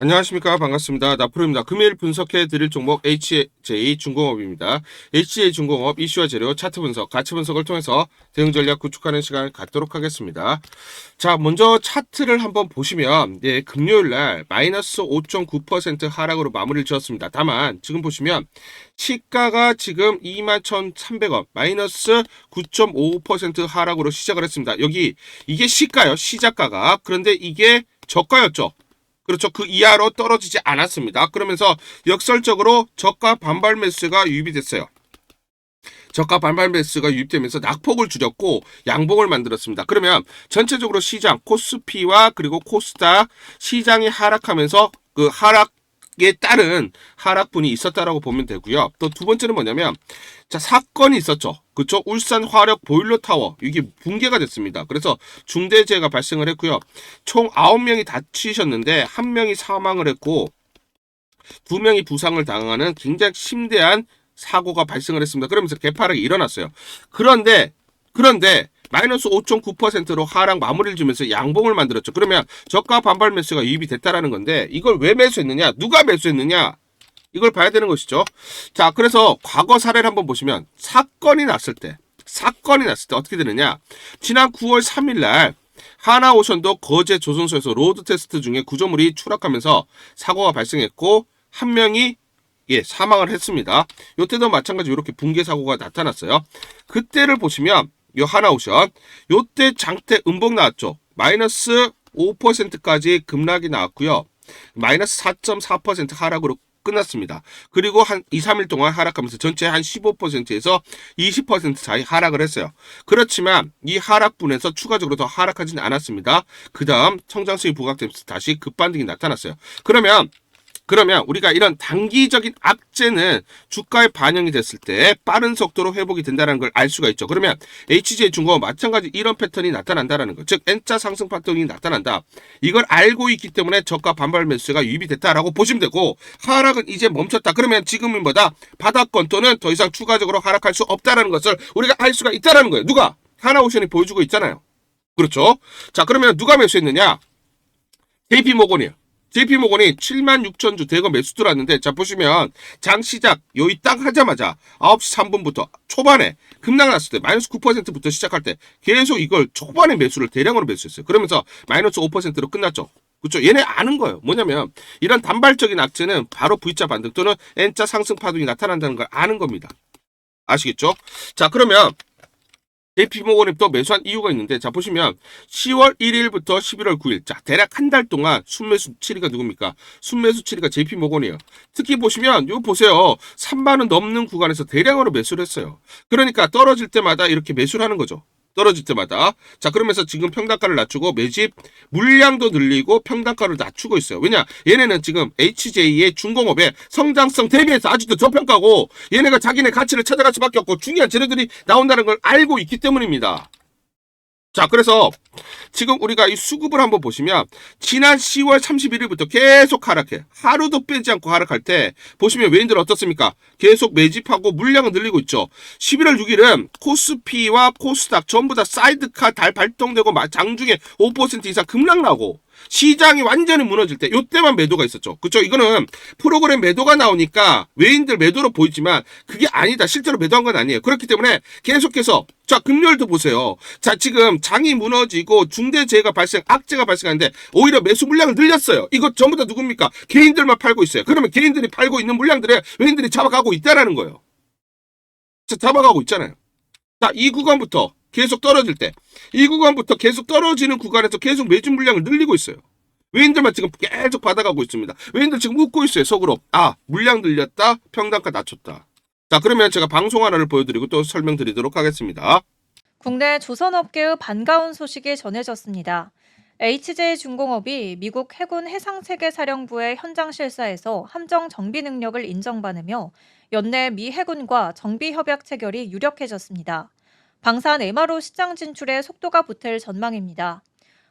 안녕하십니까. 반갑습니다. 나프로입니다. 금일 분석해 드릴 종목 HJ중공업입니다. HJ중공업 이슈와 재료, 차트 분석, 가치 분석을 통해서 대응 전략 구축하는 시간을 갖도록 하겠습니다. 자, 먼저 차트를 한번 보시면 금요일 날 마이너스 5.9% 하락으로 마무리를 지었습니다. 다만 지금 보시면 시가가 지금 21,300원, 마이너스 9.55% 하락으로 시작을 했습니다. 이게 시가요. 시작가가. 그런데 이게 저가였죠. 그렇죠. 그 이하로 떨어지지 않았습니다. 그러면서 역설적으로 저가 반발 매수가 유입이 됐어요. 저가 반발 매수가 유입되면서 낙폭을 줄였고 양봉을 만들었습니다. 그러면 전체적으로 시장, 코스피와 그리고 코스닥 시장이 하락하면서 그 하락에 따른 하락분이 있었다라고 보면 되고요. 또 두 번째는 뭐냐면 자, 사건이 있었죠. 그쵸? 울산 화력 보일러 타워 이게 붕괴가 됐습니다. 그래서 중대재해가 발생을 했고요. 총 9명이 다치셨는데 1명이 사망을 했고 2명이 부상을 당하는 굉장히 심대한 사고가 발생을 했습니다. 그러면서 개파락이 일어났어요. 그런데 마이너스 5.9%로 하락 마무리를 주면서 양봉을 만들었죠. 그러면 저가 반발 매수가 유입이 됐다라는 건데 이걸 왜 매수했느냐? 누가 매수했느냐? 이걸 봐야 되는 것이죠. 자, 그래서 과거 사례를 한번 보시면 사건이 났을 때 어떻게 되느냐? 지난 9월 3일 날 하나오션도 거제 조선소에서 로드 테스트 중에 구조물이 추락하면서 사고가 발생했고 한 명이 사망을 했습니다. 이때도 마찬가지로 이렇게 붕괴 사고가 나타났어요. 그때를 보시면 이 하나오션 이때 장대 음봉 나왔죠. 마이너스 5%까지 급락이 나왔고요. 마이너스 4.4% 하락으로 끝났습니다. 그리고 한 2, 3일 동안 하락하면서 전체 한 15%에서 20% 사이 하락을 했어요. 그렇지만 이 하락분에서 추가적으로 더 하락하지는 않았습니다. 그 다음 성장성이 부각되면서 다시 급반등이 나타났어요. 그러면 우리가 이런 단기적인 악재는 주가에 반영이 됐을 때 빠른 속도로 회복이 된다는 걸 알 수가 있죠. 그러면 HJ중공업 마찬가지 이런 패턴이 나타난다는 거. 즉 N자 상승 패턴이 나타난다. 이걸 알고 있기 때문에 저가 반발 매수가 유입이 됐다라고 보시면 되고 하락은 이제 멈췄다. 그러면 지금은 뭐다? 바닥권 또는 더 이상 추가적으로 하락할 수 없다는 것을 우리가 알 수가 있다는 거예요. 누가? 하나오션이 보여주고 있잖아요. 그렇죠? 자, 그러면 누가 매수했느냐? JP모건이에요. JP모건이 76,000주 대거 매수 들어왔는데 자 보시면 장 시작 여기 딱 하자마자 9시 3분부터 초반에 급락 났을 때 마이너스 9%부터 시작할 때 계속 이걸 초반에 매수를 대량으로 매수했어요. 그러면서 마이너스 5%로 끝났죠. 그렇죠? 얘네 아는 거예요. 뭐냐면 이런 단발적인 악재는 바로 V자 반등 또는 N자 상승 파동이 나타난다는 걸 아는 겁니다. 아시겠죠? 자, 그러면 JP모건이 또 매수한 이유가 있는데 자 보시면 10월 1일부터 11월 9일 자 대략 한 달 동안 순매수 7위가 누굽니까? 순매수 7위가 JP모건이에요. 특히 보시면 이거 보세요. 3만 원 넘는 구간에서 대량으로 매수를 했어요. 그러니까 떨어질 때마다 이렇게 매수를 하는 거죠. 떨어질 때마다. 자, 그러면서 지금 평단가를 낮추고 매집 물량도 늘리고 평단가를 낮추고 있어요. 왜냐? 얘네는 지금 HJ의 중공업의 성장성 대비해서 아직도 저평가고 얘네가 자기네 가치를 찾아갈 수밖에 없고 중요한 재료들이 나온다는 걸 알고 있기 때문입니다. 자, 그래서 지금 우리가 이 수급을 한번 보시면 지난 10월 31일부터 계속 하락해. 하루도 빼지 않고 하락할 때 보시면 외인들 어떻습니까? 계속 매집하고 물량을 늘리고 있죠. 11월 6일은 코스피와 코스닥 전부 다 사이드카 달 발동되고 장중에 5% 이상 급락 나고 시장이 완전히 무너질 때 이때만 매도가 있었죠. 그렇죠? 이거는 프로그램 매도가 나오니까 외인들 매도로 보이지만 그게 아니다. 실제로 매도한 건 아니에요. 그렇기 때문에 계속해서 자, 금요일도 보세요. 자, 지금 장이 무너지고 중대재해가 악재가 발생하는데 오히려 매수 물량을 늘렸어요. 이거 전부 다 누굽니까? 개인들만 팔고 있어요. 그러면 개인들이 팔고 있는 물량들에 외인들이 잡아가고 있다라는 거예요. 자, 잡아가고 있잖아요. 자, 이 구간부터 계속 떨어질 때, 이 구간부터 계속 떨어지는 구간에서 계속 매집 물량을 늘리고 있어요. 외인들만 지금 계속 받아가고 있습니다. 외인들 지금 웃고 있어요, 속으로. 아, 물량 늘렸다, 평단가 낮췄다. 자, 그러면 제가 방송 하나를 보여드리고 또 설명드리도록 하겠습니다. 국내 조선업계의 반가운 소식이 전해졌습니다. HJ중공업이 미국 해군 해상체계사령부의 현장 실사에서 함정 정비 능력을 인정받으며 연내 미 해군과 정비 협약 체결이 유력해졌습니다. 방산 MRO 시장 진출에 속도가 붙을 전망입니다.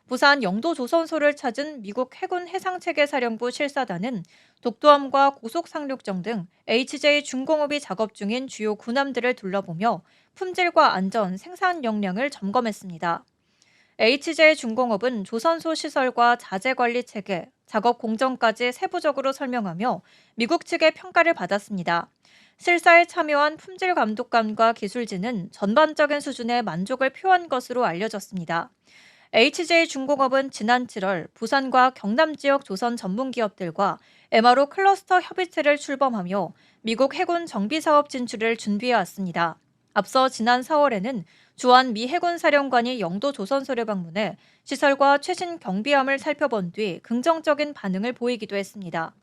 부산 영도조선소를 찾은 미국 해군 해상체계사령부 실사단은 독도함과 고속상륙정 등 HJ중공업이 작업 중인 주요 군함들을 둘러보며 품질과 안전, 생산 역량을 점검했습니다. HJ중공업은 조선소 시설과 자재관리 체계, 작업 공정까지 세부적으로 설명하며 미국 측의 평가를 받았습니다. 실사에 참여한 품질 감독관과 기술진은 전반적인 수준의 만족을 표한 것으로 알려졌습니다. HJ중공업은 지난 7월 부산과 경남 지역 조선 전문 기업들과 MRO 클러스터 협의체를 출범하며 미국 해군 정비 사업 진출을 준비해 왔습니다. 앞서 지난 4월에는 주한 미 해군 사령관이 영도 조선소를 방문해 시설과 최신 경비함을 살펴본 뒤 긍정적인 반응을 보이기도 했습니다.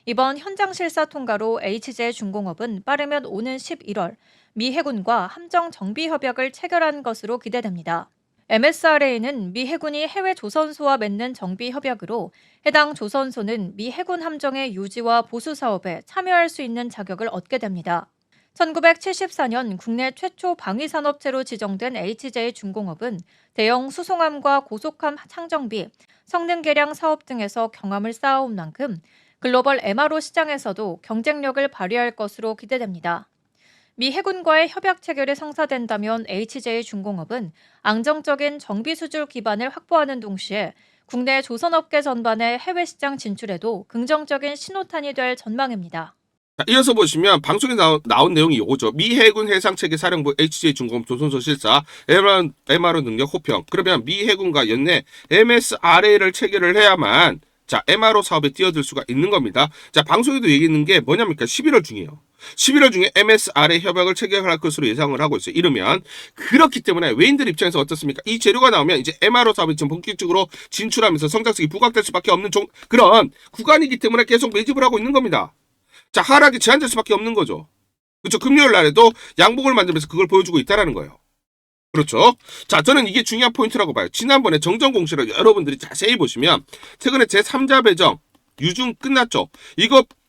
이번 현장 실사 통과로 HJ중공업은 빠르면 오는 11월 미 해군과 함정 정비 협약을 체결한 것으로 기대됩니다. MSRA는 미 해군이 해외 조선소와 맺는 정비 협약으로 해당 조선소는 미 해군 함정의 유지와 보수 사업에 참여할 수 있는 자격을 얻게 됩니다. 1974년 국내 최초 방위산업체로 지정된 HJ중공업은 대형 수송함과 고속함 창정비, 성능 개량 사업 등에서 경험을 쌓아온 만큼 글로벌 MRO 시장에서도 경쟁력을 발휘할 것으로 기대됩니다. 미 해군과의 협약 체결이 성사된다면 HJ중공업은 안정적인 정비 수출 기반을 확보하는 동시에 국내 조선업계 전반의 해외 시장 진출에도 긍정적인 신호탄이 될 전망입니다. 자, 이어서 보시면 방송에 나온 내용이 이거죠. 미 해군 해상체계 사령부 HJ중공업 조선소 실사 MRO 능력 호평. 그러면 미 해군과 연내 MSRA를 체결을 해야만 자 MRO 사업에 뛰어들 수가 있는 겁니다. 자 방송에도 얘기했는 게 뭐냐니까 11월 중이에요. 11월 중에 MSRA 협약을 체결할 것으로 예상을 하고 있어요. 이러면 그렇기 때문에 외인들 입장에서 어떻습니까? 이 재료가 나오면 이제 MRO 사업이 지금 본격적으로 진출하면서 성장성이 부각될 수밖에 없는 그런 구간이기 때문에 계속 매집을 하고 있는 겁니다. 자 하락이 제한될 수밖에 없는 거죠. 그렇죠. 금요일 날에도 양봉을 만들면서 그걸 보여주고 있다라는 거예요. 그렇죠. 자, 저는 이게 중요한 포인트라고 봐요. 지난번에 정정 공시를 여러분들이 자세히 보시면 최근에 제3자 배정 유중 끝났죠.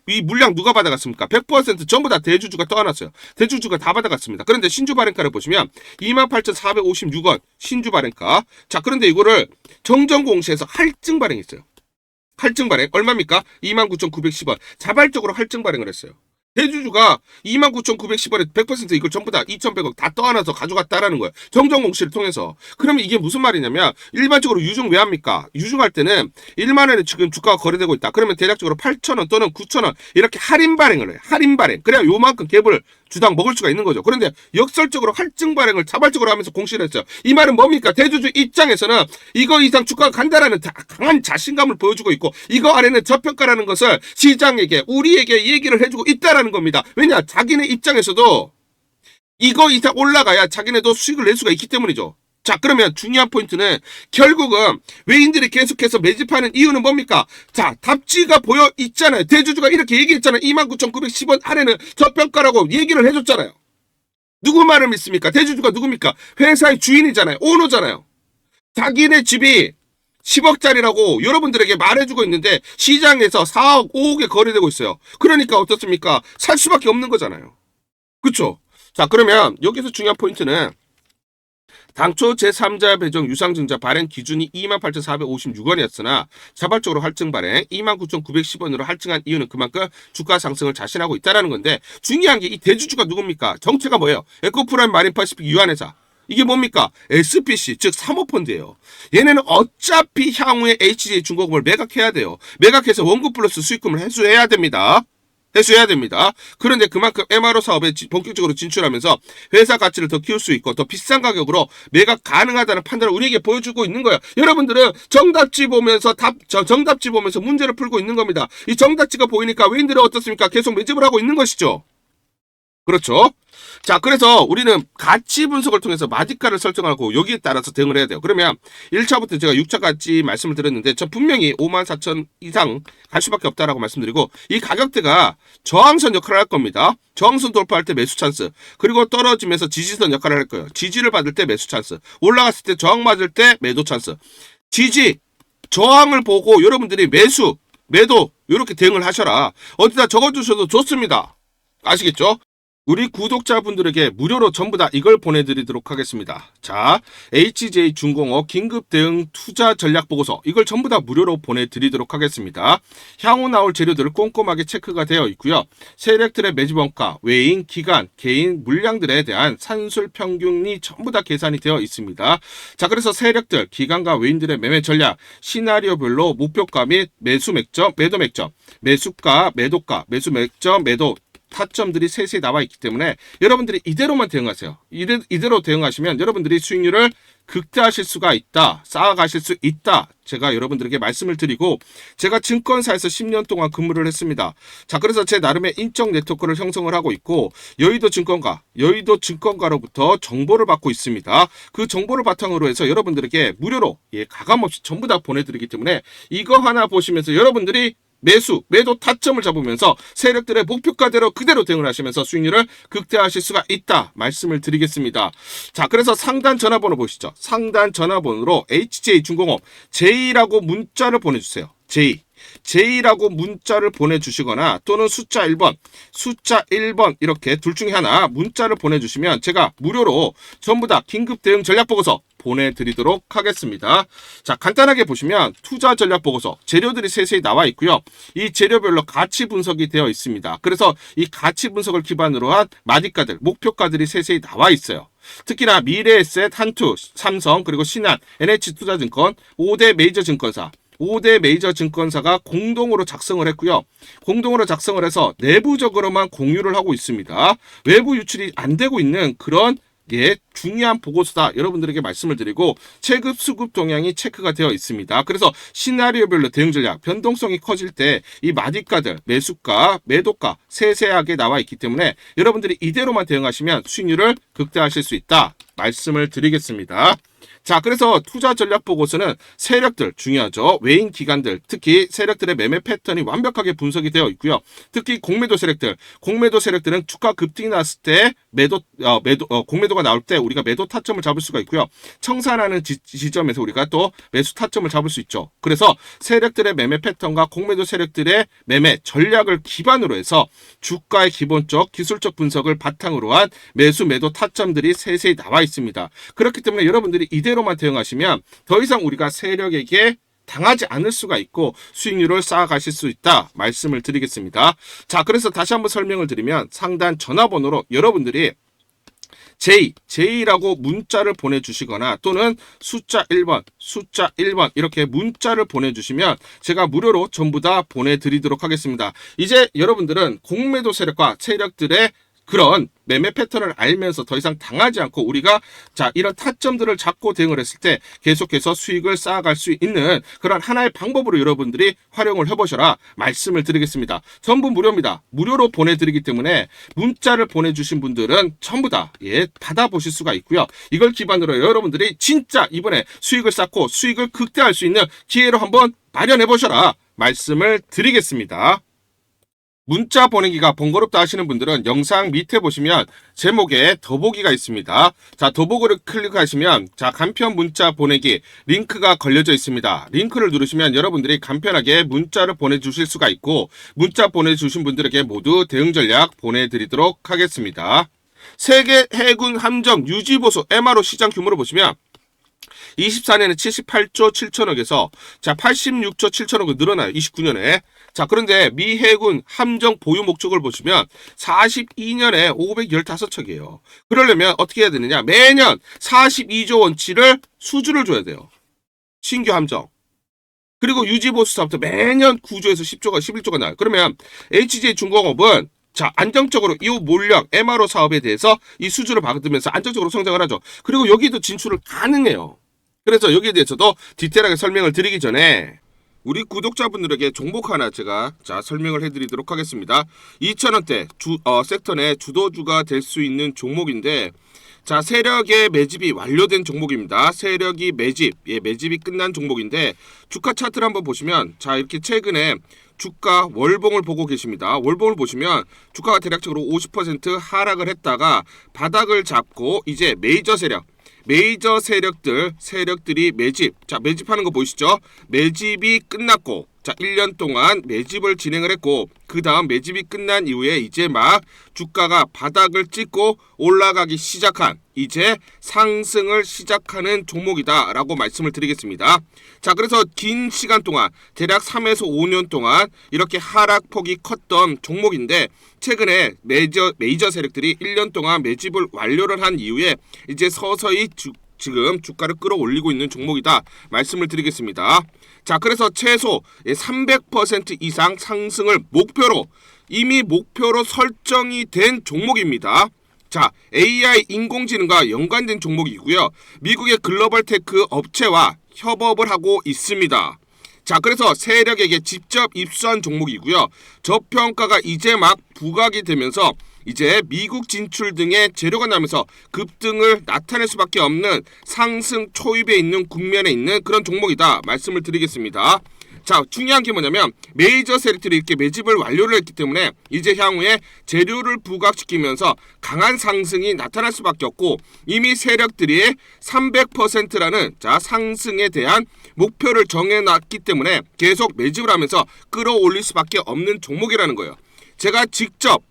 이 물량 누가 받아갔습니까? 100% 전부 다 대주주가 떠안았어요. 대주주가 다 받아갔습니다. 그런데 신주 발행가를 보시면 28,456원 신주 발행가. 자, 그런데 이거를 정정 공시에서 할증 발행했어요. 할증 발행 얼마입니까? 29,910원. 자발적으로 할증 발행을 했어요. 대주주가 29,910원에 100% 이걸 전부 다 2,100억 다 떠안아서 가져갔다라는 거예요. 정정 공시를 통해서. 그러면 이게 무슨 말이냐면 일반적으로 유중 왜 합니까? 유중할 때는 1만 원에 지금 주가가 거래되고 있다. 그러면 대략적으로 8,000원 또는 9,000원 이렇게 할인 발행을 해요. 할인 발행. 그래야 요만큼 갭을 주당 먹을 수가 있는 거죠. 그런데 역설적으로 할증 발행을 자발적으로 하면서 공시를 했어요. 이 말은 뭡니까? 대주주 입장에서는 이거 이상 주가가 간다라는 강한 자신감을 보여주고 있고 이거 아래는 저평가라는 것을 시장에게 우리에게 얘기를 해주고 있다라는 겁니다. 왜냐? 자기네 입장에서도 이거 이상 올라가야 자기네도 수익을 낼 수가 있기 때문이죠. 자 그러면 중요한 포인트는 결국은 외인들이 계속해서 매집하는 이유는 뭡니까? 자 답지가 보여 있잖아요. 대주주가 이렇게 얘기했잖아요. 29,910원 아래는 저평가라고 얘기를 해줬잖아요. 누구 말을 믿습니까? 대주주가 누굽니까? 회사의 주인이잖아요. 오너잖아요. 자기네 집이 10억짜리라고 여러분들에게 말해주고 있는데 시장에서 4억, 5억에 거래되고 있어요. 그러니까 어떻습니까? 살 수밖에 없는 거잖아요. 그쵸? 자 그러면 여기서 중요한 포인트는 당초 제3자 배정 유상증자 발행 기준이 28,456원이었으나 자발적으로 할증 발행 29,910원으로 할증한 이유는 그만큼 주가 상승을 자신하고 있다는 건데 중요한 게 이 대주주가 누굽니까? 정체가 뭐예요? 에코프라임 마린파시픽 유한회사. 이게 뭡니까? SPC 즉 사모펀드예요. 얘네는 어차피 향후에 HJ중공업을 매각해야 돼요. 매각해서 원금 플러스 수익금을 회수해야 됩니다. 그런데 그만큼 MRO 사업에 본격적으로 진출하면서 회사 가치를 더 키울 수 있고 더 비싼 가격으로 매각 가능하다는 판단을 우리에게 보여주고 있는 거예요. 여러분들은 정답지 보면서 정답지 보면서 문제를 풀고 있는 겁니다. 이 정답지가 보이니까 외인들은 어떻습니까? 계속 매집을 하고 있는 것이죠. 그렇죠? 자, 그래서 우리는 가치 분석을 통해서 마디가를 설정하고 여기에 따라서 대응을 해야 돼요. 그러면 1차부터 제가 6차까지 말씀을 드렸는데 저 분명히 54,000 이상 갈 수밖에 없다라고 말씀드리고 이 가격대가 저항선 역할을 할 겁니다. 저항선 돌파할 때 매수 찬스, 그리고 떨어지면서 지지선 역할을 할 거예요. 지지를 받을 때 매수 찬스, 올라갔을 때 저항 맞을 때 매도 찬스. 지지, 저항을 보고 여러분들이 매수, 매도 이렇게 대응을 하셔라. 어디다 적어주셔도 좋습니다. 아시겠죠? 우리 구독자분들에게 무료로 전부 다 이걸 보내드리도록 하겠습니다. 자, HJ중공업 긴급 대응 투자 전략 보고서 이걸 전부 다 무료로 보내드리도록 하겠습니다. 향후 나올 재료들을 꼼꼼하게 체크가 되어 있고요. 세력들의 매집 원가, 외인, 기간, 개인 물량들에 대한 산술 평균이 전부 다 계산이 되어 있습니다. 자, 그래서 세력들, 기간과 외인들의 매매 전략, 시나리오별로 목표가 및 매수 맥점, 매도 맥점, 매수가, 매도가, 매수 맥점, 매도 타점들이 세세히 나와 있기 때문에 여러분들이 이대로만 대응하세요. 이대로 대응하시면 여러분들이 수익률을 극대화하실 수가 있다. 쌓아가실 수 있다. 제가 여러분들에게 말씀을 드리고 제가 증권사에서 10년 동안 근무를 했습니다. 자, 그래서 제 나름의 인적 네트워크를 형성을 하고 있고 여의도 증권가로부터 정보를 받고 있습니다. 그 정보를 바탕으로 해서 여러분들에게 무료로 가감없이 전부 다 보내드리기 때문에 이거 하나 보시면서 여러분들이 매수, 매도 타점을 잡으면서 세력들의 목표가대로 그대로 대응을 하시면서 수익률을 극대화하실 수가 있다 말씀을 드리겠습니다. 자, 그래서 상단 전화번호 보시죠. 상단 전화번호로 HJ중공업 J라고 문자를 보내주세요. J라고 문자를 보내주시거나 또는 숫자 1번 이렇게 둘 중에 하나 문자를 보내주시면 제가 무료로 전부 다 긴급 대응 전략 보고서 보내드리도록 하겠습니다. 자, 간단하게 보시면 투자 전략 보고서 재료들이 세세히 나와 있고요. 이 재료별로 가치 분석이 되어 있습니다. 그래서 이 가치 분석을 기반으로 한 마디가들, 목표가들이 세세히 나와 있어요. 특히나 미래에셋, 한투, 삼성, 그리고 신한, NH투자증권, 5대 메이저 증권사가 공동으로 작성을 했고요. 공동으로 작성을 해서 내부적으로만 공유를 하고 있습니다. 외부 유출이 안 되고 있는 그런 중요한 보고서다 여러분들에게 말씀을 드리고 체급 수급 동향이 체크가 되어 있습니다. 그래서 시나리오별로 대응 전략 변동성이 커질 때 이 마디가들 매수가 매도가 세세하게 나와 있기 때문에 여러분들이 이대로만 대응하시면 수익률을 극대화하실 수 있다 말씀을 드리겠습니다. 자, 그래서 투자 전략 보고서는 세력들 중요하죠. 외인 기관들, 특히 세력들의 매매 패턴이 완벽하게 분석이 되어 있고요. 특히 공매도 세력들은 주가 급등이 났을 때 공매도가 나올 때 우리가 매도 타점을 잡을 수가 있고요. 청산하는 지점에서 우리가 또 매수 타점을 잡을 수 있죠. 그래서 세력들의 매매 패턴과 공매도 세력들의 매매 전략을 기반으로 해서 주가의 기본적 기술적 분석을 바탕으로 한 매수 매도 타점들이 세세히 나와 있습니다. 그렇기 때문에 여러분들이 이대로만 대응하시면 더 이상 우리가 세력에게 당하지 않을 수가 있고 수익률을 쌓아가실 수 있다 말씀을 드리겠습니다. 자, 그래서 다시 한번 설명을 드리면 상단 전화번호로 여러분들이 J라고 문자를 보내주시거나 또는 숫자 1번 이렇게 문자를 보내주시면 제가 무료로 전부 다 보내드리도록 하겠습니다. 이제 여러분들은 공매도 세력과 세력들의 그런 매매 패턴을 알면서 더 이상 당하지 않고 우리가 이런 타점들을 잡고 대응을 했을 때 계속해서 수익을 쌓아갈 수 있는 그런 하나의 방법으로 여러분들이 활용을 해보셔라 말씀을 드리겠습니다. 전부 무료입니다. 무료로 보내드리기 때문에 문자를 보내주신 분들은 전부 다 받아보실 수가 있고요. 이걸 기반으로 여러분들이 진짜 이번에 수익을 쌓고 수익을 극대화할 수 있는 기회로 한번 마련해보셔라 말씀을 드리겠습니다. 문자 보내기가 번거롭다 하시는 분들은 영상 밑에 보시면 제목에 더보기가 있습니다. 자, 더보기를 클릭하시면 간편 문자 보내기 링크가 걸려져 있습니다. 링크를 누르시면 여러분들이 간편하게 문자를 보내주실 수가 있고 문자 보내주신 분들에게 모두 대응 전략 보내드리도록 하겠습니다. 세계 해군 함정 유지보수 MRO 시장 규모를 보시면 24년에 78조 7천억에서 86조 7천억을 늘어나요. 29년에. 자, 그런데 미 해군 함정 보유 목적을 보시면 42년에 515척이에요. 그러려면 어떻게 해야 되느냐? 매년 42조 원치를 수주를 줘야 돼요. 신규 함정. 그리고 유지보수 사업도 매년 9조에서 10조가 11조가 나요. 그러면 HJ중공업은 안정적으로 이 몰력 MRO 사업에 대해서 이 수주를 받으면서 안정적으로 성장을 하죠. 그리고 여기도 진출을 가능해요. 그래서 여기에 대해서도 디테일하게 설명을 드리기 전에 우리 구독자분들에게 종목 하나 제가 설명을 해드리도록 하겠습니다. 2,000원대 섹터 내 주도주가 될 수 있는 종목인데 세력의 매집이 완료된 종목입니다. 세력이 매집이 끝난 종목인데 주가 차트를 한번 보시면 이렇게 최근에 주가 월봉을 보고 계십니다. 월봉을 보시면 주가가 대략적으로 50% 하락을 했다가 바닥을 잡고 이제 메이저 세력들이 매집하는 거 보이시죠? 매집이 끝났고 자, 1년 동안 매집을 진행을 했고 그 다음 매집이 끝난 이후에 이제 막 주가가 바닥을 찍고 올라가기 시작한 이제 상승을 시작하는 종목이다 라고 말씀을 드리겠습니다. 자, 그래서 긴 시간 동안 대략 3에서 5년 동안 이렇게 하락폭이 컸던 종목인데 최근에 메이저 세력들이 1년 동안 매집을 완료를 한 이후에 이제 서서히 지금 주가를 끌어올리고 있는 종목이다 말씀을 드리겠습니다. 자, 그래서 최소 300% 이상 상승을 목표로 이미 목표로 설정이 된 종목입니다. 자, AI 인공지능과 연관된 종목이고요. 미국의 글로벌 테크 업체와 협업을 하고 있습니다. 자, 그래서 세력에게 직접 입수한 종목이고요. 저평가가 이제 막 부각이 되면서 이제 미국 진출 등의 재료가 나면서 급등을 나타낼 수밖에 없는 상승 초입에 있는 국면에 있는 그런 종목이다 말씀을 드리겠습니다. 자, 중요한 게 뭐냐면 메이저 세력들이 이렇게 매집을 완료를 했기 때문에 이제 향후에 재료를 부각시키면서 강한 상승이 나타날 수밖에 없고 이미 세력들이 300%라는 자 상승에 대한 목표를 정해놨기 때문에 계속 매집을 하면서 끌어올릴 수밖에 없는 종목이라는 거예요. 제가 직접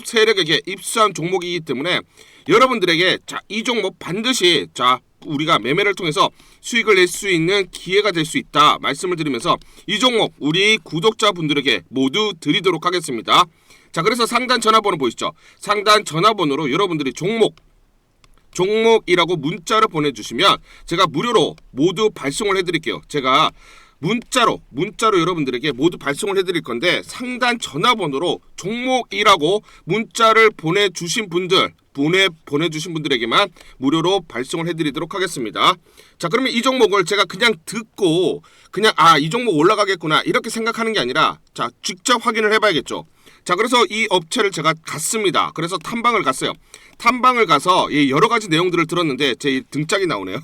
세력에게 입수한 종목이기 때문에 여러분들에게 자, 이 종목 반드시 자 우리가 매매를 통해서 수익을 낼 수 있는 기회가 될 수 있다 말씀을 드리면서 이 종목 우리 구독자분들에게 모두 드리도록 하겠습니다. 자, 그래서 상단 전화번호 보이시죠? 상단 전화번호로 여러분들이 종목이라고 문자를 보내주시면 제가 무료로 모두 발송을 해드릴게요. 제가 문자로 여러분들에게 모두 발송을 해드릴 건데 상단 전화번호로 종목이라고 문자를 보내주신 분들에게만 무료로 발송을 해드리도록 하겠습니다. 자, 그러면 이 종목을 제가 그냥 듣고 그냥 이 종목 올라가겠구나 이렇게 생각하는 게 아니라 자 직접 확인을 해봐야겠죠. 자, 그래서 이 업체를 제가 갔습니다. 그래서 탐방을 갔어요. 탐방을 가서 여러 가지 내용들을 들었는데 제 등짝이 나오네요.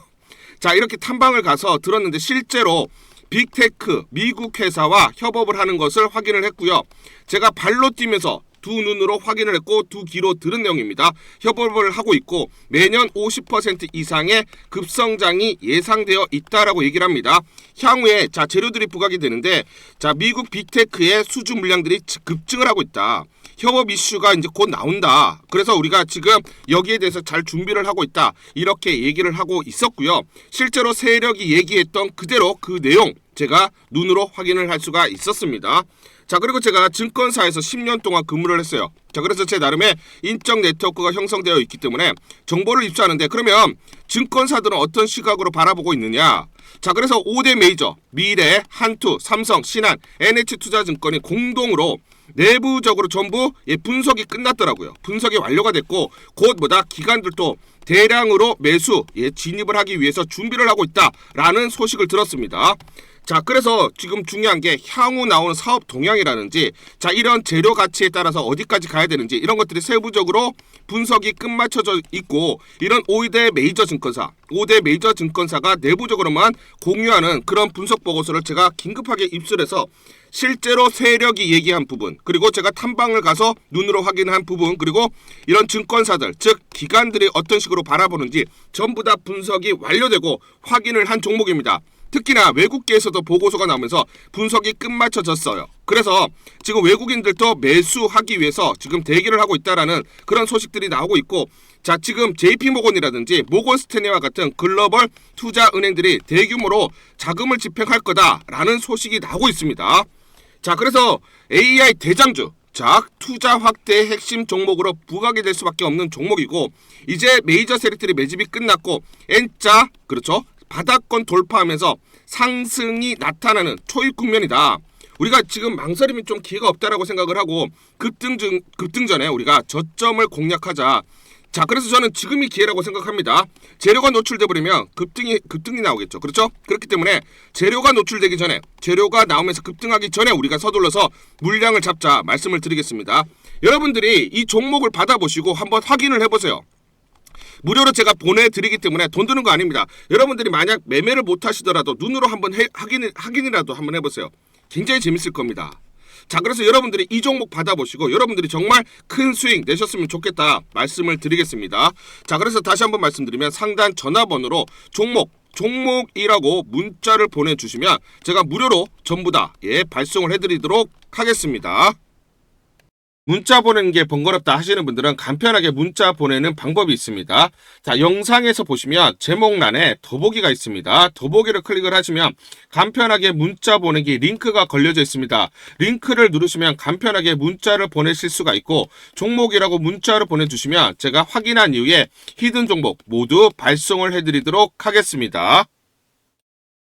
자, 이렇게 탐방을 가서 들었는데 실제로 빅테크 미국 회사와 협업을 하는 것을 확인을 했고요. 제가 발로 뛰면서 두 눈으로 확인을 했고 두 귀로 들은 내용입니다. 협업을 하고 있고 매년 50% 이상의 급성장이 예상되어 있다라고 얘기를 합니다. 향후에 자 재료들이 부각이 되는데 자 미국 빅테크의 수주 물량들이 급증을 하고 있다. 협업 이슈가 이제 곧 나온다. 그래서 우리가 지금 여기에 대해서 잘 준비를 하고 있다. 이렇게 얘기를 하고 있었고요. 실제로 세력이 얘기했던 그대로 그 내용 제가 눈으로 확인을 할 수가 있었습니다. 자, 그리고 제가 증권사에서 10년 동안 근무를 했어요. 자, 그래서 제 나름의 인적 네트워크가 형성되어 있기 때문에 정보를 입수하는데 그러면 증권사들은 어떤 시각으로 바라보고 있느냐? 자, 그래서 5대 메이저 미래, 한투, 삼성, 신한, NH투자증권이 공동으로 내부적으로 전부 분석이 끝났더라고요. 분석이 완료가 됐고 곧 기관들도 대량으로 매수 진입을 하기 위해서 준비를 하고 있다라는 소식을 들었습니다. 자, 그래서 지금 중요한 게 향후 나오는 사업 동향이라든지 자 이런 재료 가치에 따라서 어디까지 가야 되는지 이런 것들이 세부적으로 분석이 끝마쳐져 있고 이런 5대 메이저 증권사가 내부적으로만 공유하는 그런 분석 보고서를 제가 긴급하게 입수해서 실제로 세력이 얘기한 부분 그리고 제가 탐방을 가서 눈으로 확인한 부분 그리고 이런 증권사들 즉 기관들이 어떤 식으로 바라보는지 전부 다 분석이 완료되고 확인을 한 종목입니다. 특히나 외국계에서도 보고서가 나오면서 분석이 끝마쳐졌어요. 그래서 지금 외국인들도 매수하기 위해서 지금 대기를 하고 있다라는 그런 소식들이 나오고 있고 자 지금 JP모건이라든지 모건스탠리와 같은 글로벌 투자 은행들이 대규모로 자금을 집행할 거다라는 소식이 나오고 있습니다. 자, 그래서 AI 대장주 자 투자 확대의 핵심 종목으로 부각이 될 수밖에 없는 종목이고 이제 메이저 세력들이 매집이 끝났고 N자 그렇죠 바닥권 돌파하면서 상승이 나타나는 초입 국면이다. 우리가 지금 망설임이 좀 기회가 없다라고 생각을 하고 급등 전에 우리가 저점을 공략하자. 자, 그래서 저는 지금이 기회라고 생각합니다. 재료가 노출돼 버리면 급등이 나오겠죠. 그렇죠? 그렇기 때문에 재료가 노출되기 전에 재료가 나오면서 급등하기 전에 우리가 서둘러서 물량을 잡자 말씀을 드리겠습니다. 여러분들이 이 종목을 받아보시고 한번 확인을 해보세요. 무료로 제가 보내드리기 때문에 돈 드는 거 아닙니다. 여러분들이 만약 매매를 못 하시더라도 눈으로 한번 확인이라도 한번 해보세요. 굉장히 재밌을 겁니다. 자, 그래서 여러분들이 이 종목 받아보시고 여러분들이 정말 큰 수익 내셨으면 좋겠다 말씀을 드리겠습니다. 자, 그래서 다시 한번 말씀드리면 상단 전화번호로 종목 종목이라고 문자를 보내주시면 제가 무료로 전부 다 발송을 해드리도록 하겠습니다. 문자 보내는 게 번거롭다 하시는 분들은 간편하게 문자 보내는 방법이 있습니다. 자, 영상에서 보시면 제목란에 더보기가 있습니다. 더보기를 클릭을 하시면 간편하게 문자 보내기 링크가 걸려져 있습니다. 링크를 누르시면 간편하게 문자를 보내실 수가 있고, 종목이라고 문자를 보내주시면 제가 확인한 이후에 히든 종목 모두 발송을 해드리도록 하겠습니다.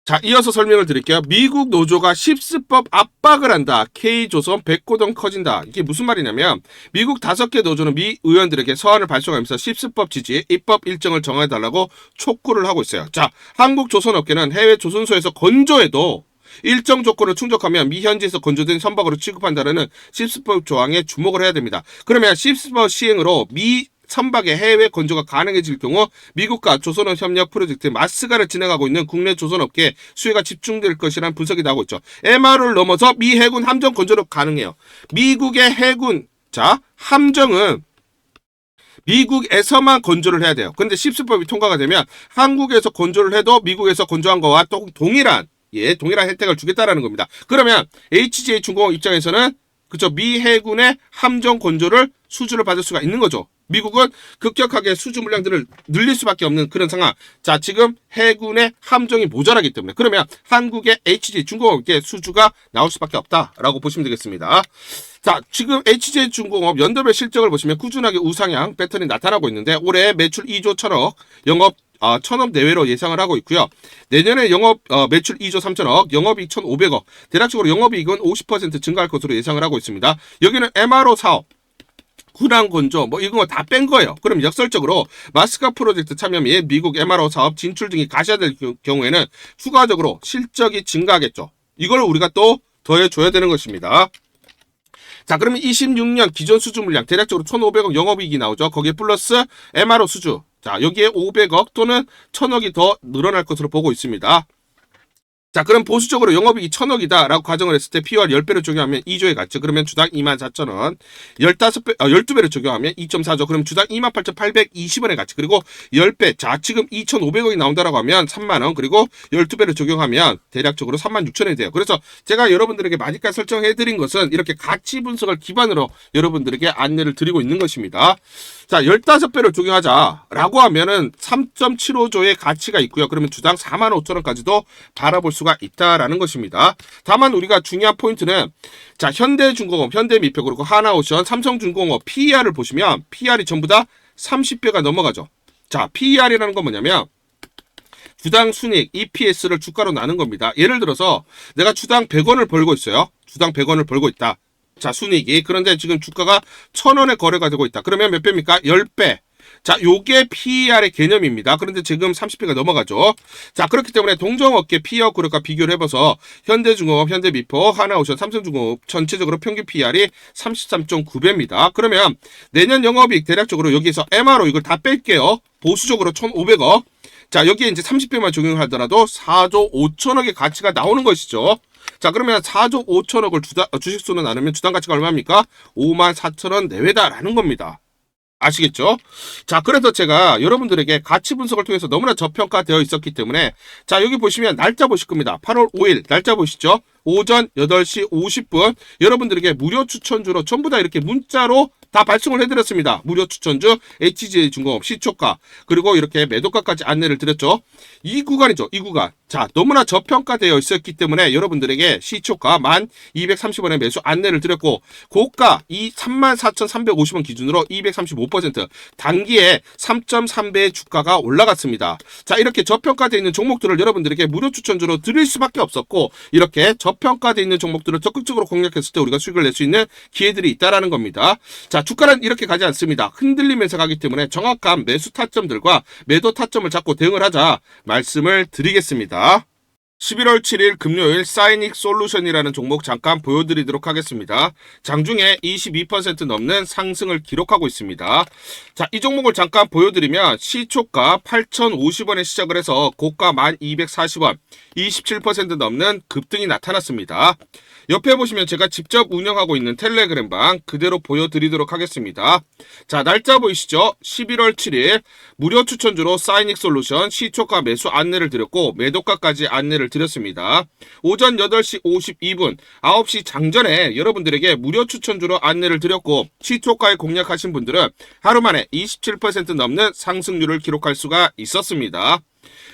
자, 이어서 설명을 드릴게요. 미국 노조가 십수법 압박을 한다. K조선 백고동 커진다. 이게 무슨 말이냐면 미국 5개 노조는 미 의원들에게 서한을 발송하면서 십수법 지지, 입법 일정을 정해달라고 촉구를 하고 있어요. 자, 한국 조선업계는 해외 조선소에서 건조해도 일정 조건을 충족하면 미 현지에서 건조된 선박으로 취급한다는 십수법 조항에 주목을 해야 됩니다. 그러면 십수법 시행으로 미 선박의 해외 건조가 가능해질 경우 미국과 조선업 협력 프로젝트 마스가를 진행하고 있는 국내 조선업계 수혜가 집중될 것이라는 분석이 나오고 있죠. MR을 넘어서 미 해군 함정 건조로 가능해요. 미국의 해군, 자, 함정은 미국에서만 건조를 해야 돼요. 그런데 십수법이 통과가 되면 한국에서 건조를 해도 미국에서 건조한 거와 또 동일한 혜택을 주겠다라는 겁니다. 그러면 HJ 중공업 입장에서는 그쵸, 미 해군의 함정 건조를 수주를 받을 수가 있는 거죠. 미국은 급격하게 수주 물량들을 늘릴 수밖에 없는 그런 상황. 자, 지금 해군의 함정이 모자라기 때문에 그러면 한국의 HJ 중공업계 수주가 나올 수밖에 없다라고 보시면 되겠습니다. 자, 지금 HJ 중공업 연도별 실적을 보시면 꾸준하게 우상향 패턴이 나타나고 있는데 올해 매출 2조 1천억, 영업 1,000억 내외로 예상을 하고 있고요. 내년에 영업 매출 2조 3천억, 영업이익 1,500억, 대략적으로 영업이익은 50% 증가할 것으로 예상을 하고 있습니다. 여기는 MRO 사업, 군항 건조 이거 다 뺀 거예요. 그럼 역설적으로 마스카 프로젝트 참여 및 미국 MRO 사업 진출 등이 가셔야될 경우에는 추가적으로 실적이 증가하겠죠. 이걸 우리가 또 더해줘야 되는 것입니다. 자, 그러면 26년 기존 수주 물량 대략적으로 1,500억 영업이익이 나오죠. 거기에 플러스 MRO 수주, 자, 여기에 500억 또는 1,000억이 더 늘어날 것으로 보고 있습니다. 자, 그럼 보수적으로 영업이익이 1,000억이다 라고 가정을 했을 때 POR 10배로 적용하면 2조에 갔죠. 그러면 주당 24,000원. 12배로 적용하면 2.4조. 그럼 주당 28,820원에 갔지. 그리고 10배. 자, 지금 2,500억이 나온다라고 하면 3만원. 그리고 12배로 적용하면 대략적으로 36,000원이 돼요. 그래서 제가 여러분들에게 많이까지 설정해드린 것은 이렇게 가치 분석을 기반으로 여러분들에게 안내를 드리고 있는 것입니다. 자, 15배로 적용하자라고 하면은 3.75조의 가치가 있고요. 그러면 주당 45,000원까지도 바라볼 수가 있다라는 것입니다. 다만 우리가 중요한 포인트는 자, 현대중공업, 현대미표 그리고 하나오션, 삼성중공업 PER을 보시면 PER이 전부 다 30배가 넘어가죠. 자, PER이라는 건 뭐냐면 주당 순이익, EPS를 주가로 나눈 겁니다. 예를 들어서 내가 주당 100원을 벌고 있어요. 주당 100원을 벌고 있다. 자, 순이익이. 그런데 지금 주가가 1,000원에 거래가 되고 있다. 그러면 몇 배입니까? 10배. 자, 요게 PER의 개념입니다. 그런데 지금 30배가 넘어가죠. 자, 그렇기 때문에 동종업계 PER 그룹과 비교를 해봐서 현대중공업, 현대미포, 하나오션, 삼성중공업 전체적으로 평균 PER이 33.9배입니다. 그러면 내년 영업이익 대략적으로 여기서 MRO 이걸 다 뺄게요. 보수적으로 1,500억. 자, 여기에 이제 30배만 적용하더라도 4조 5천억의 가치가 나오는 것이죠. 자, 그러면 4조 5천억을 주식수로 나누면 주당 가치가 얼마입니까? 54,000원 내외다라는 겁니다. 아시겠죠? 자, 그래서 제가 여러분들에게 가치 분석을 통해서 너무나 저평가되어 있었기 때문에 자, 여기 보시면 날짜 보실 겁니다. 8월 5일 날짜 보시죠. 오전 8시 50분 여러분들에게 무료 추천주로 전부 다 이렇게 문자로 다 발송을 해드렸습니다. 무료 추천주 HJ 중공업 시초가 그리고 이렇게 매도가까지 안내를 드렸죠. 이 구간이죠. 이 구간. 자, 너무나 저평가되어 있었기 때문에 여러분들에게 시초가 1,230원의 매수 안내를 드렸고 고가 이 34,350원 기준으로 235% 단기에 3.3배의 주가가 올라갔습니다. 자, 이렇게 저평가되어 있는 종목들을 여러분들에게 무료 추천주로 드릴 수밖에 없었고 이렇게 저평가되어 있는 종목들을 적극적으로 공략했을 때 우리가 수익을 낼 수 있는 기회들이 있다라는 겁니다. 자, 주가는 이렇게 가지 않습니다. 흔들리면서 가기 때문에 정확한 매수 타점들과 매도 타점을 잡고 대응을 하자 말씀을 드리겠습니다. 11월 7일 금요일 사이닉 솔루션이라는 종목 잠깐 보여드리도록 하겠습니다. 장중에 22% 넘는 상승을 기록하고 있습니다. 자, 이 종목을 잠깐 보여드리면 시초가 8,050원에 시작을 해서 고가 1,240원, 27% 넘는 급등이 나타났습니다. 옆에 보시면 제가 직접 운영하고 있는 텔레그램방 그대로 보여드리도록 하겠습니다. 자, 날짜 보이시죠? 11월 7일 무료 추천주로 사이닉 솔루션 시초가 매수 안내를 드렸고 매도가까지 안내를 드렸습니다. 오전 8시 52분 9시 장전에 여러분들에게 무료 추천주로 안내를 드렸고 시초가에 공략하신 분들은 하루 만에 27% 넘는 상승률을 기록할 수가 있었습니다.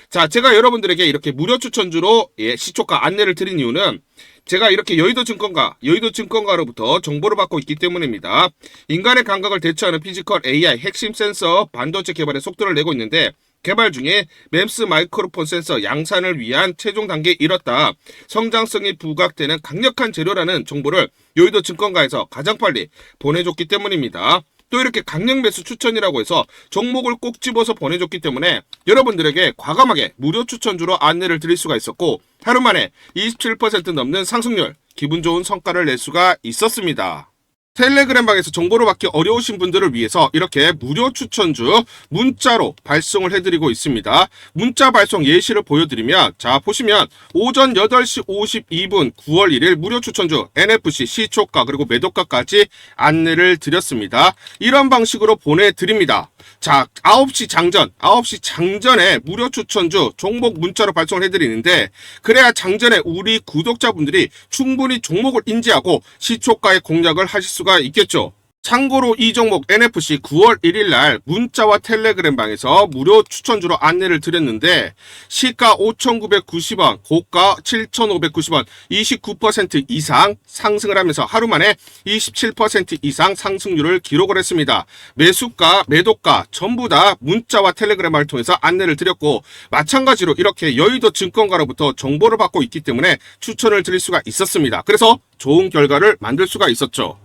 자, 제가 여러분들에게 이렇게 무료 추천주로 시초가 안내를 드린 이유는 제가 이렇게 여의도증권가로부터 정보를 받고 있기 때문입니다. 인간의 감각을 대체하는 피지컬 AI 핵심 센서 반도체 개발에 속도를 내고 있는데 개발 중에 멤스 마이크로폰 센서 양산을 위한 최종 단계에 이뤘다. 성장성이 부각되는 강력한 재료라는 정보를 여의도증권가에서 가장 빨리 보내줬기 때문입니다. 또 이렇게 강력 매수 추천이라고 해서 종목을 꼭 집어서 보내줬기 때문에 여러분들에게 과감하게 무료 추천주로 안내를 드릴 수가 있었고 하루 만에 27% 넘는 상승률, 기분 좋은 성과를 낼 수가 있었습니다. 텔레그램방에서 정보를 받기 어려우신 분들을 위해서 이렇게 무료 추천주 문자로 발송을 해드리고 있습니다. 문자 발송 예시를 보여드리면 자 보시면 오전 8시 52분 9월 1일 무료 추천주 NFC 시초가 그리고 매도가까지 안내를 드렸습니다. 이런 방식으로 보내드립니다. 자 9시 장전에 무료 추천주 종목 문자로 발송을 해드리는데 그래야 장전에 우리 구독자분들이 충분히 종목을 인지하고 시초가의 공략을 하실 수가 있겠죠. 참고로 이 종목 NFC 9월 1일 날 문자와 텔레그램 방에서 무료 추천주로 안내를 드렸는데 시가 5,990원, 고가 7,590원, 29% 이상 상승을 하면서 하루 만에 27% 이상 상승률을 기록을 했습니다. 매수가, 매도가 전부 다 문자와 텔레그램을 통해서 안내를 드렸고 마찬가지로 이렇게 여의도 증권가로부터 정보를 받고 있기 때문에 추천을 드릴 수가 있었습니다. 그래서 좋은 결과를 만들 수가 있었죠.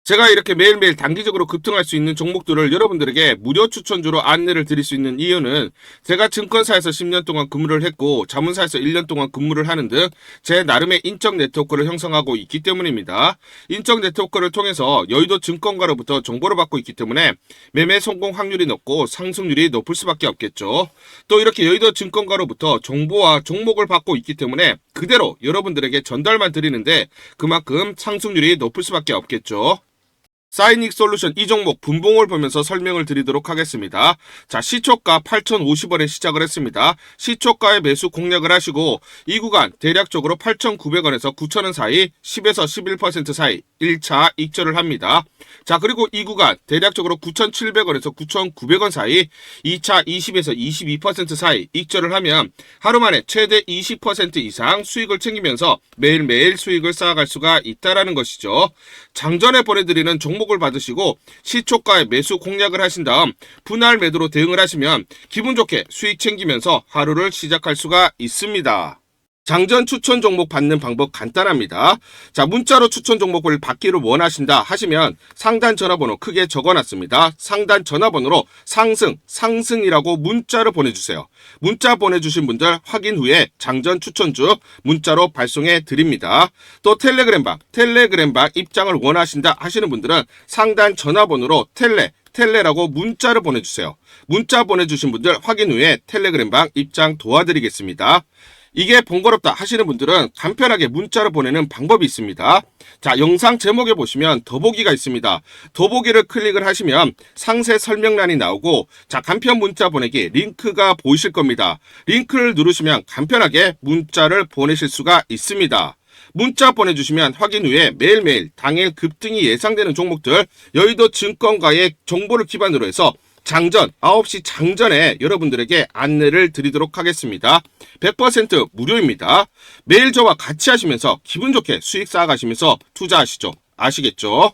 제가 이렇게 매일매일 단기적으로 급등할 수 있는 종목들을 여러분들에게 무료 추천주로 안내를 드릴 수 있는 이유는 제가 증권사에서 10년 동안 근무를 했고 자문사에서 1년 동안 근무를 하는 등 제 나름의 인적 네트워크를 형성하고 있기 때문입니다. 인적 네트워크를 통해서 여의도 증권가로부터 정보를 받고 있기 때문에 매매 성공 확률이 높고 상승률이 높을 수밖에 없겠죠. 또 이렇게 여의도 증권가로부터 정보와 종목을 받고 있기 때문에 그대로 여러분들에게 전달만 드리는데 그만큼 상승률이 높을 수밖에 없겠죠. 사이닉 솔루션 이 종목 분봉을 보면서 설명을 드리도록 하겠습니다. 자, 시초가 8,050원에 시작을 했습니다. 시초가에 매수 공략을 하시고 이 구간 대략적으로 8,900원에서 9,000원 사이 10에서 11% 사이 1차 익절을 합니다. 자, 그리고 이 구간 대략적으로 9,700원에서 9,900원 사이 2차 20에서 22% 사이 익절을 하면 하루 만에 최대 20% 이상 수익을 챙기면서 매일매일 수익을 쌓아갈 수가 있다라는 것이죠. 장전에 보내드리는 종목을 받으시고 시초가에 매수 공략을 하신 다음 분할 매도로 대응을 하시면 기분 좋게 수익 챙기면서 하루를 시작할 수가 있습니다. 장전 추천 종목 받는 방법 간단합니다. 자, 문자로 추천 종목을 받기를 원하신다 하시면 상단 전화번호 크게 적어놨습니다. 상단 전화번호로 상승이라고 문자를 보내주세요. 문자 보내주신 분들 확인 후에 장전 추천주 문자로 발송해 드립니다. 또 텔레그램방 입장을 원하신다 하시는 분들은 상단 전화번호로 텔레라고 문자를 보내주세요. 문자 보내주신 분들 확인 후에 텔레그램방 입장 도와드리겠습니다. 이게 번거롭다 하시는 분들은 간편하게 문자를 보내는 방법이 있습니다. 자, 영상 제목에 보시면 더보기가 있습니다. 더보기를 클릭을 하시면 상세 설명란이 나오고 자, 간편 문자 보내기 링크가 보이실 겁니다. 링크를 누르시면 간편하게 문자를 보내실 수가 있습니다. 문자 보내주시면 확인 후에 매일매일 당일 급등이 예상되는 종목들 여의도 증권가의 정보를 기반으로 해서 장전 9시 장전에 여러분들에게 안내를 드리도록 하겠습니다. 100% 무료입니다. 매일 저와 같이 하시면서 기분 좋게 수익 쌓아가시면서 투자하시죠. 아시겠죠?